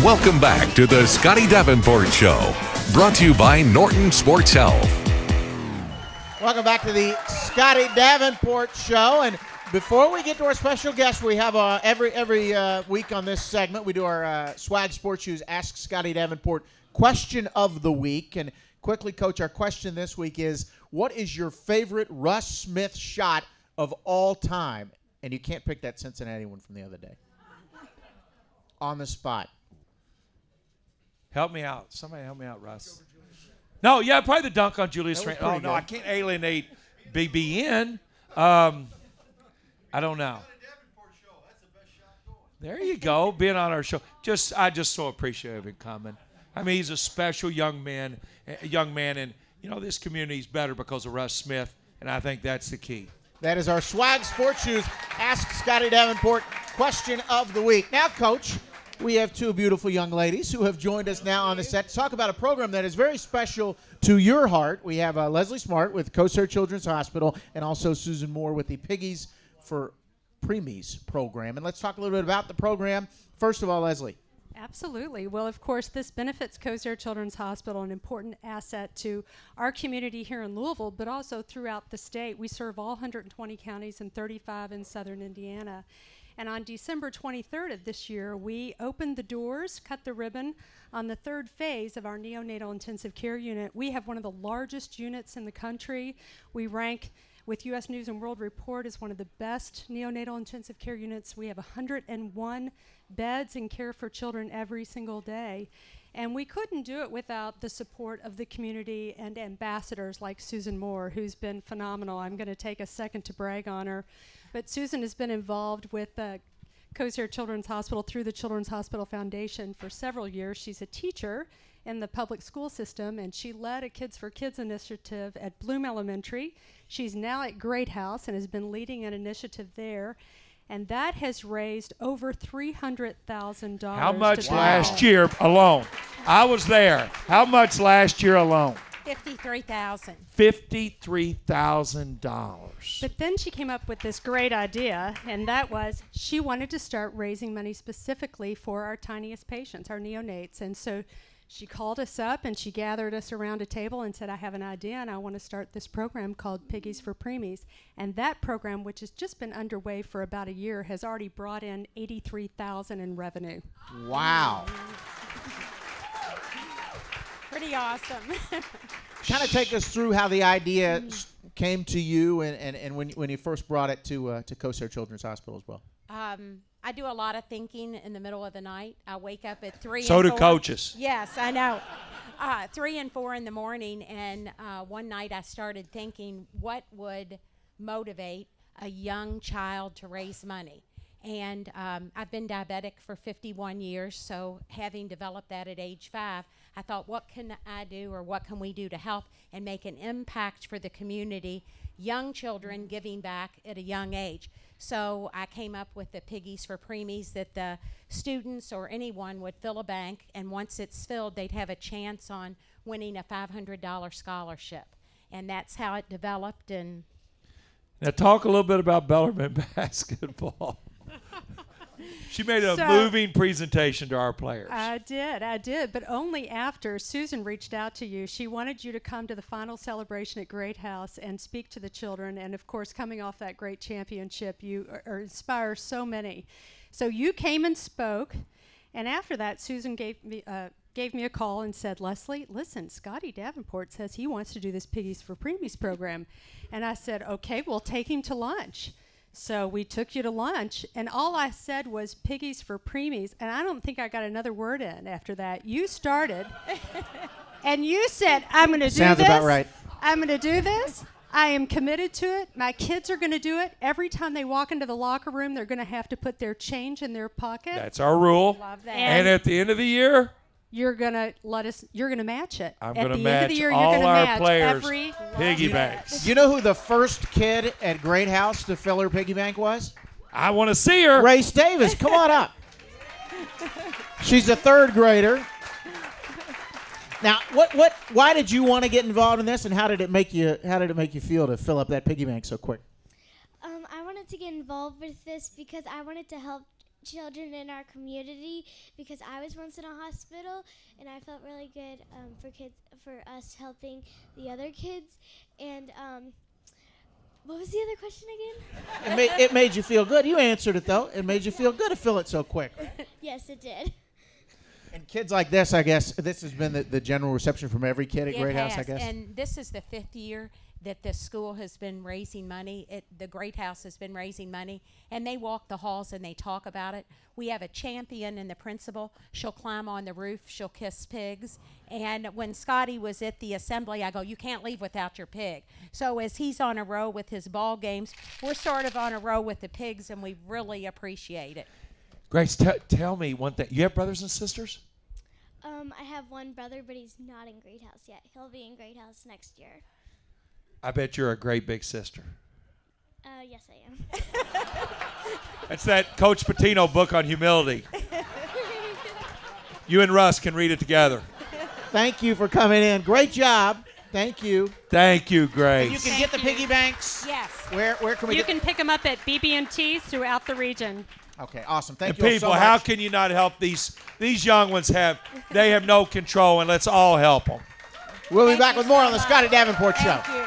Welcome back to the Scotty Davenport Show, brought to you by Norton Sports Health. Welcome back to the Scotty Davenport Show. And before we get to our special guest, we have every week on this segment, we do our Swag Sports Shoes Ask Scotty Davenport question of the week. And quickly, Coach, our question this week is, what is your favorite Russ Smith shot of all time? And you can't pick that Cincinnati one from the other day. On the spot. Help me out. Somebody help me out, Russ. No, yeah, probably the dunk on Julius Randle. Oh, no, good. I can't alienate BBN. I don't know. There you go, being on our show. I just so appreciate him coming. I mean, he's a special young man, and, you know, this community is better because of Russ Smith, and I think that's the key. That is our Swag Sports Shoes Ask Scotty Davenport question of the week. Now, Coach, we have two beautiful young ladies who have joined us now on the set to talk about a program that is very special to your heart. We have Leslie Smart with CoStar Children's Hospital and also Susan Moore with the Piggies for Preemies program. And let's talk a little bit about the program. First of all, Leslie. Absolutely. Well, of course, this benefits CoStar Children's Hospital, an important asset to our community here in Louisville, but also throughout the state. We serve all 120 counties and 35 in southern Indiana. And on December 23rd of this year, we opened the doors, cut the ribbon on the third phase of our neonatal intensive care unit. We have one of the largest units in the country. We rank with U.S. News and World Report as one of the best neonatal intensive care units. We have 101 beds in care for children every single day. And we couldn't do it without the support of the community and ambassadors like Susan Moore, who's been phenomenal. I'm going to take a second to brag on her. But Susan has been involved with CoStar Children's Hospital through the Children's Hospital Foundation for several years. She's a teacher in the public school system, and she led a Kids for Kids initiative at Bloom Elementary. She's now at Great House and has been leading an initiative there. And that has raised over $300,000. How much last year alone? I was there. How much last year alone? $53,000. $53,000. But then she came up with this great idea, and that was she wanted to start raising money specifically for our tiniest patients, our neonates. And so she called us up and she gathered us around a table and said, I have an idea and I want to start this program called Piggies for Preemies. And that program, which has just been underway for about a year, has already brought in $83,000 in revenue. Wow. Pretty awesome. Kind of take us through how the idea came to you and when you first brought it to CoStar Children's Hospital as well. I do a lot of thinking in the middle of the night. I wake up at 3 So and do 4. coaches. Yes, I know. 3 and 4 in the morning, and one night I started thinking, what would motivate a young child to raise money? And I've been diabetic for 51 years, so having developed that at age 5, I thought, what can I do or what can we do to help and make an impact for the community, young children giving back at a young age. So I came up with the Piggies for Preemies, that the students or anyone would fill a bank, and once it's filled, they'd have a chance on winning a $500 scholarship. And that's how it developed. And now talk a little bit about Bellarmine basketball. She made a moving presentation to our players. I did, but only after Susan reached out to you. She wanted you to come to the final celebration at Great House and speak to the children. And, of course, coming off that great championship, you inspire so many. So you came and spoke, and after that, Susan gave me a call and said, Leslie, listen, Scotty Davenport says he wants to do this Piggies for Preemies program. And I said, okay, we'll take him to lunch. So we took you to lunch, and all I said was Piggies for Preemies, and I don't think I got another word in after that. You started, and you said, I'm going to do this. Sounds about right. I'm going to do this. I am committed to it. My kids are going to do it. Every time they walk into the locker room, they're going to have to put their change in their pocket. That's our rule. love that. And at the end of the year, you're going to match it. I'm going to match year, all you're gonna our match players' every piggy banks. You know who the first kid at Great House to fill her piggy bank was? I want to see her. Race Davis. Come on up. She's a third grader. Now, why did you want to get involved in this, and how did it make you feel to fill up that piggy bank so quick? I wanted to get involved with this because I wanted to help children in our community because I was once in a hospital, and I felt really good for us helping the other kids. And what was the other question again? It made you feel good. You answered it, though. It made you feel good to fill it so quick. Yes, it did. And kids like this, I guess, this has been the general reception from every kid at Great House, I guess. And this is the 5th year that the school has been raising money. The Great House has been raising money, and they walk the halls and they talk about it. We have a champion in the principal. She'll climb on the roof. She'll kiss pigs. And when Scotty was at the assembly, I go, you can't leave without your pig. So as he's on a row with his ball games, we're sort of on a row with the pigs, and we really appreciate it. Grace, tell me one thing. You have brothers and sisters? I have one brother, but he's not in Great House yet. He'll be in Great House next year. I bet you're a great big sister. Yes, I am. It's that Coach Patino book on humility. You and Russ can read it together. Thank you for coming in. Great job. Thank you. Thank you, Grace. And you can get the piggy banks. Yes. Where can we You get can pick them up at BB&T throughout the region. Okay, awesome. Thank And you all people, so much. how can you not help these young ones they have no control, and let's all help them. We'll be Thank back you with more so on the much. Scotty Davenport Show. Thank you.